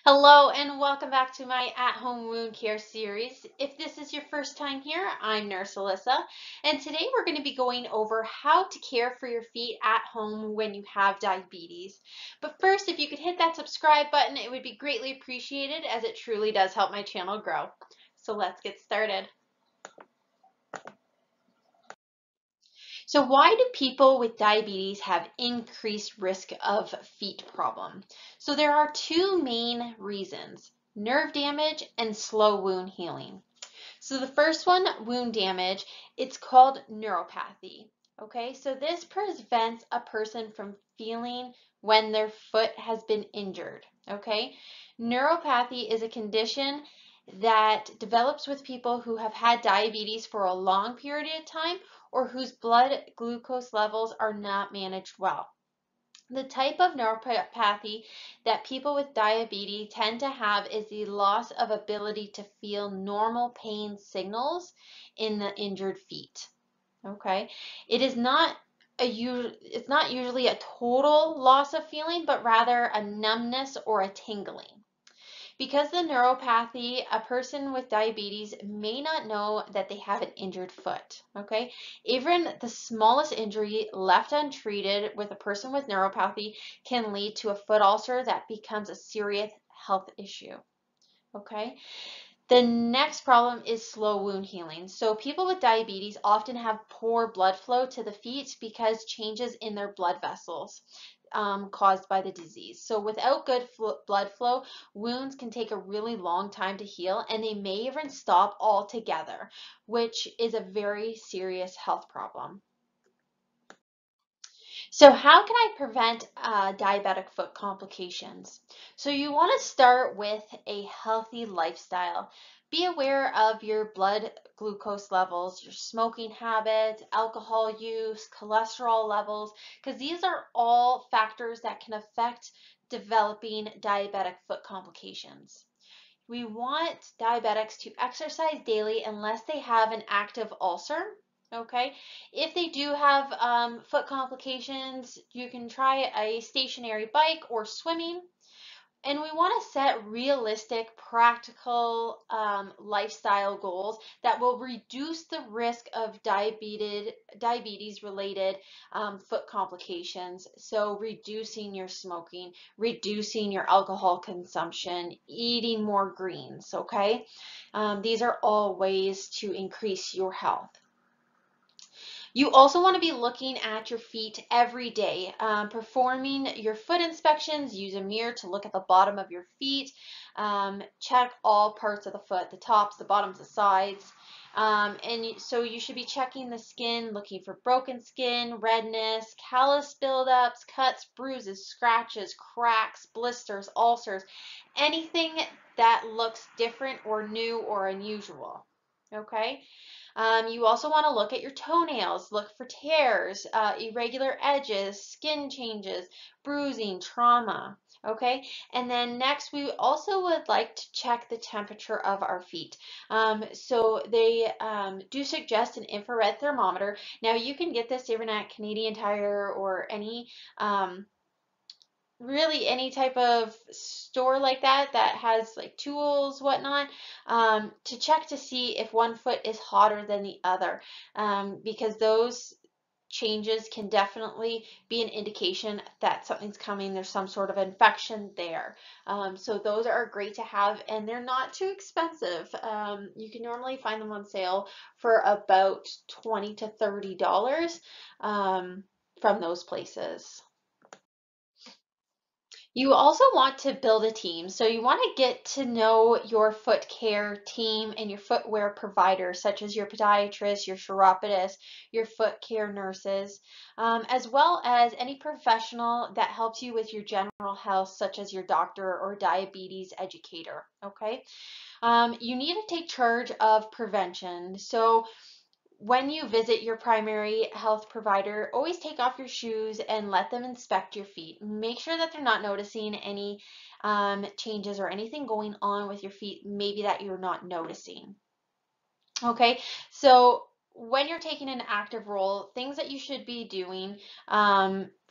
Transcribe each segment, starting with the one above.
Hello and welcome back to my at-home wound care series. If this is your first time here, I'm Nurse Alyssa, and today we're going to be going over how to care for your feet at home when you have diabetes. But first, if you could hit that subscribe button, it would be greatly appreciated as it truly does help my channel grow. So let's get started. So why do people with diabetes have increased risk of feet problem? So there are two main reasons: nerve damage and slow wound healing. So the first one, wound damage, it's called neuropathy. Okay, so this prevents a person from feeling when their foot has been injured. Okay, neuropathy is a condition that develops with people who have had diabetes for a long period of time or whose blood glucose levels are not managed well. The type of neuropathy that people with diabetes tend to have is the loss of ability to feel normal pain signals in the injured feet. Okay, it is not it's not usually a total loss of feeling, but rather a numbness or a tingling. Because the neuropathy, a person with diabetes may not know that they have an injured foot, okay? Even the smallest injury left untreated with a person with neuropathy can lead to a foot ulcer that becomes a serious health issue, okay? The next problem is slow wound healing. So people with diabetes often have poor blood flow to the feet because changes in their blood vessels caused by the disease. So without good blood flow, wounds can take a really long time to heal and they may even stop altogether, which is a very serious health problem. So how can I prevent diabetic foot complications? So you want to start with a healthy lifestyle. Be aware of your blood glucose levels, your smoking habits, alcohol use, cholesterol levels, because these are all factors that can affect developing diabetic foot complications. We want diabetics to exercise daily unless they have an active ulcer. Okay, if they do have foot complications, you can try a stationary bike or swimming. And we want to set realistic, practical lifestyle goals that will reduce the risk of diabetes-related foot complications. So reducing your smoking, reducing your alcohol consumption, eating more greens, okay? These are all ways to increase your health. You also want to be looking at your feet every day, performing your foot inspections. Use a mirror to look at the bottom of your feet. Check all parts of the foot, the tops, the bottoms, the sides. So you should be checking the skin, looking for broken skin, redness, callus buildups, cuts, bruises, scratches, cracks, blisters, ulcers, anything that looks different or new or unusual. Okay? You also want to look at your toenails, look for tears, irregular edges, skin changes, bruising, trauma. Okay, and then next we also would like to check the temperature of our feet. So they do suggest an infrared thermometer. Now you can get this even at Canadian Tire or any really any type of store like that has like tools, whatnot, to check to see if one foot is hotter than the other, because those changes can definitely be an indication that something's coming. There's some sort of infection there. So those are great to have, and they're not too expensive. You can normally find them on sale for about $20 to $30 from those places. You also want to build a team. So you want to get to know your foot care team and your footwear providers, such as your podiatrist, your chiropodist, your foot care nurses, as well as any professional that helps you with your general health, such as your doctor or diabetes educator. Okay. You need to take charge of prevention. So when you visit your primary health provider, always take off your shoes and let them inspect your feet. Make sure that they're not noticing any changes or anything going on with your feet, maybe that you're not noticing. Okay, so when you're taking an active role, things that you should be doing,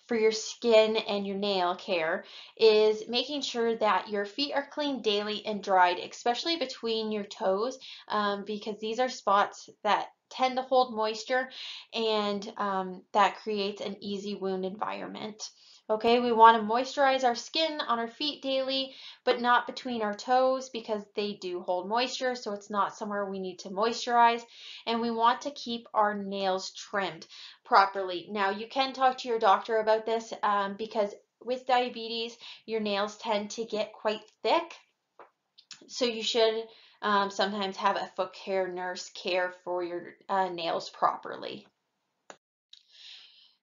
for your skin and your nail care is making sure that your feet are cleaned daily and dried, especially between your toes, because these are spots that tend to hold moisture, and that creates an easy wound environment. Okay, we want to moisturize our skin on our feet daily, but not between our toes because they do hold moisture, so it's not somewhere we need to moisturize. And we want to keep our nails trimmed properly. Now, you can talk to your doctor about this because with diabetes, your nails tend to get quite thick, so you should sometimes have a foot care nurse care for your nails properly.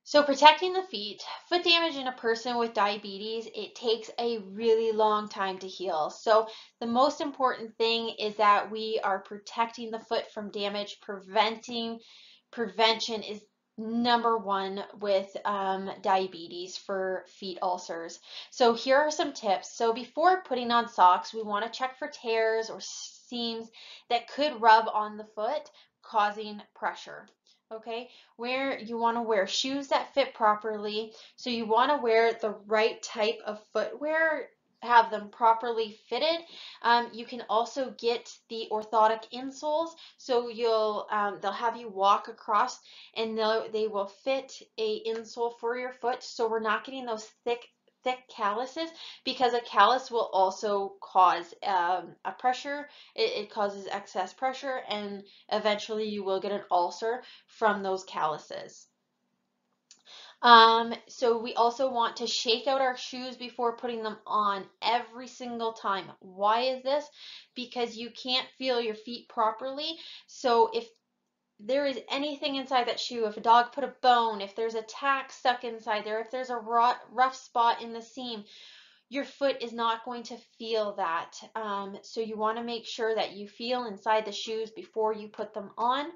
So protecting the feet, foot damage in a person with diabetes, it takes a really long time to heal. So the most important thing is that we are protecting the foot from damage. Prevention is number one with diabetes for feet ulcers. So here are some tips. So before putting on socks, we want to check for tears or seams that could rub on the foot, causing pressure. Okay, where you want to wear shoes that fit properly. So you want to wear the right type of footwear, have them properly fitted. You can also get the orthotic insoles, so they'll have you walk across, and they will fit a insole for your foot, so we're not getting those thick calluses, because a callus will also cause a pressure. It causes excess pressure, and eventually you will get an ulcer from those calluses. So we also want to shake out our shoes before putting them on every single time. Why is this? Because you can't feel your feet properly. So if there is anything inside that shoe, if a dog put a bone, if there's a tack stuck inside there, if there's a rough spot in the seam, your foot is not going to feel that. So you want to make sure that you feel inside the shoes before you put them on.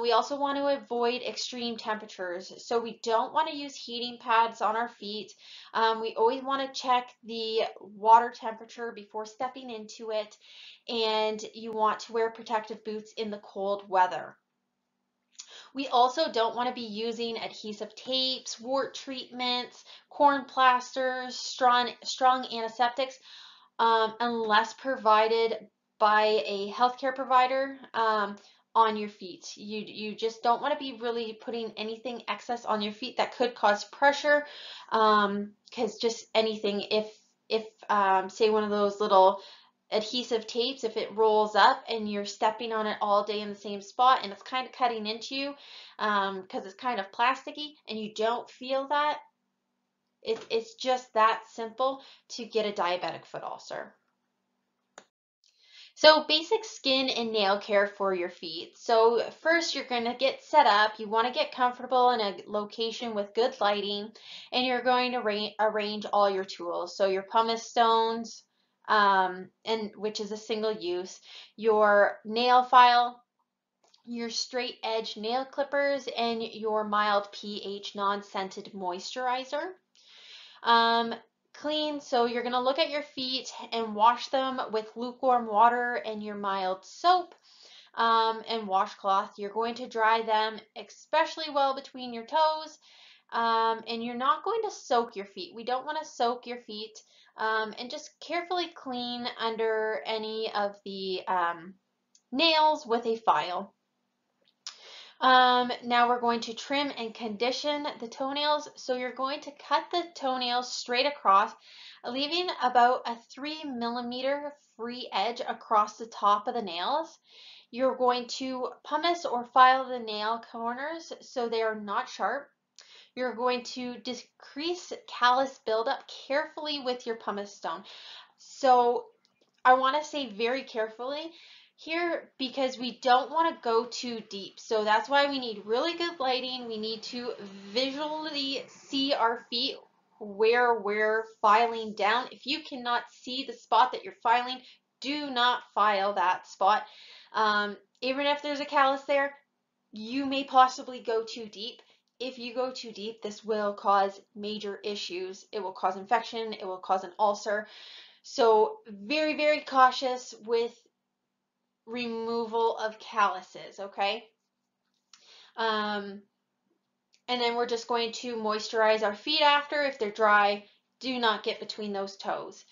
We also want to avoid extreme temperatures. So we don't want to use heating pads on our feet. We always want to check the water temperature before stepping into it. And you want to wear protective boots in the cold weather. We also don't want to be using adhesive tapes, wart treatments, corn plasters, strong antiseptics, unless provided by a healthcare provider on your feet. You just don't want to be really putting anything excess on your feet that could cause pressure, because just anything, if say one of those little adhesive tapes, if it rolls up and you're stepping on it all day in the same spot and it's kind of cutting into you because it's kind of plasticky and you don't feel that, it's just that simple to get a diabetic foot ulcer. So basic skin and nail care for your feet. So first you're going to get set up. You want to get comfortable in a location with good lighting, and you're going to arrange all your tools. So your pumice stones, and which is a single use, your nail file, your straight edge nail clippers, and your mild pH non-scented moisturizer. Um, Clean, so you're going to look at your feet and wash them with lukewarm water and your mild soap and washcloth. You're going to dry them especially well between your toes, and you're not going to soak your feet. We don't want to soak your feet, and just carefully clean under any of the nails with a file. Now we're going to trim and condition the toenails. So you're going to cut the toenails straight across, leaving about a 3 mm free edge across the top of the nails. You're going to pumice or file the nail corners so they are not sharp. You're going to decrease callus buildup carefully with your pumice stone. So I want to say very carefully here because we don't want to go too deep. So that's why we need really good lighting. We need to visually see our feet where we're filing down. If you cannot see the spot that you're filing, do not file that spot. Even if there's a callus there, you may possibly go too deep. If you go too deep, this will cause major issues. It will cause infection. It will cause an ulcer. So very, very cautious with removal of calluses, okay? And then we're just going to moisturize our feet after. If they're dry, do not get between those toes.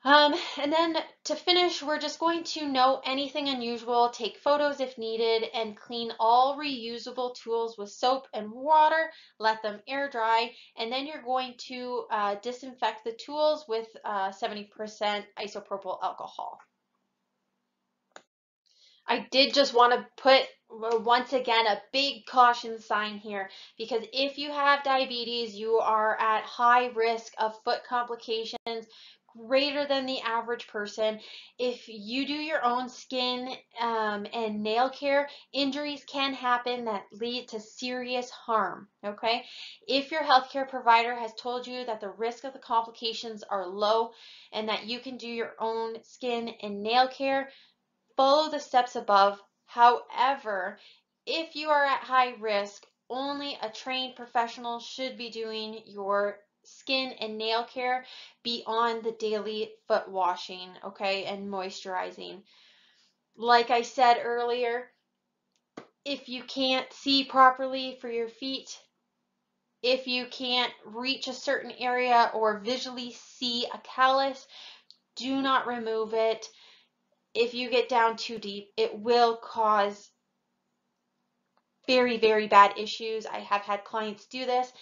And then to finish, we're just going to note anything unusual, take photos if needed, and clean all reusable tools with soap and water. Let them air dry, and then you're going to disinfect the tools with 70% isopropyl alcohol. I did just want to put, once again, a big caution sign here, because if you have diabetes, you are at high risk of foot complications greater than the average person. If you do your own skin and nail care, injuries can happen that lead to serious harm, okay? If your healthcare provider has told you that the risk of the complications are low and that you can do your own skin and nail care, follow the steps above. However, if you are at high risk, only a trained professional should be doing your skin and nail care beyond the daily foot washing, okay, and moisturizing. Like I said earlier, if you can't see properly for your feet, if you can't reach a certain area or visually see a callus, do not remove it. If you get down too deep, it will cause very, very bad issues. I have had clients do this,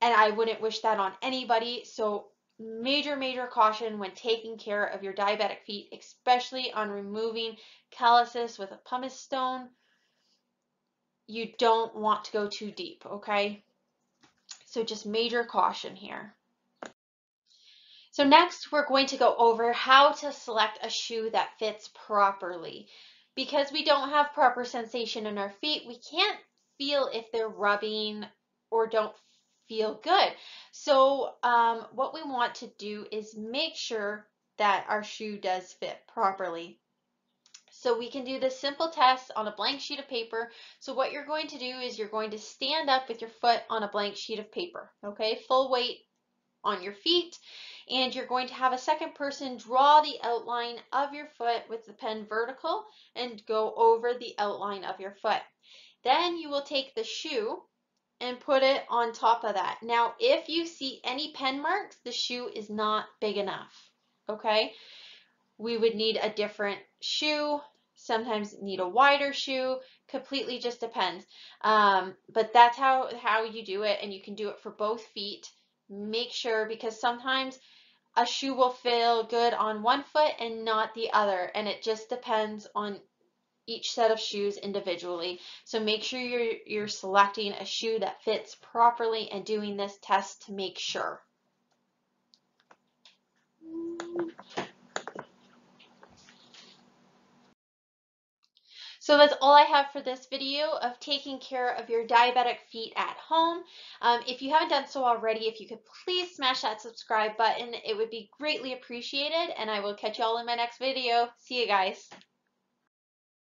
and I wouldn't wish that on anybody. So major, major caution when taking care of your diabetic feet, especially on removing calluses with a pumice stone. You don't want to go too deep, okay? So just major caution here. So next, we're going to go over how to select a shoe that fits properly. Because we don't have proper sensation in our feet, we can't feel if they're rubbing or don't feel good. So what we want to do is make sure that our shoe does fit properly. So we can do this simple test on a blank sheet of paper. So what you're going to do is you're going to stand up with your foot on a blank sheet of paper, okay? Full weight on your feet, and you're going to have a second person draw the outline of your foot with the pen vertical and go over the outline of your foot. Then you will take the shoe and put it on top of that. Now, if you see any pen marks, the shoe is not big enough, okay? We would need a different shoe, sometimes need a wider shoe, completely just depends. But that's how you do it, and you can do it for both feet. Make sure, because sometimes a shoe will feel good on one foot and not the other, and it just depends on each set of shoes individually. So make sure you're selecting a shoe that fits properly and doing this test to make sure. So that's all I have for this video of taking care of your diabetic feet at home. If you haven't done so already, if you could please smash that subscribe button, it would be greatly appreciated, and I will catch you all in my next video. See you guys.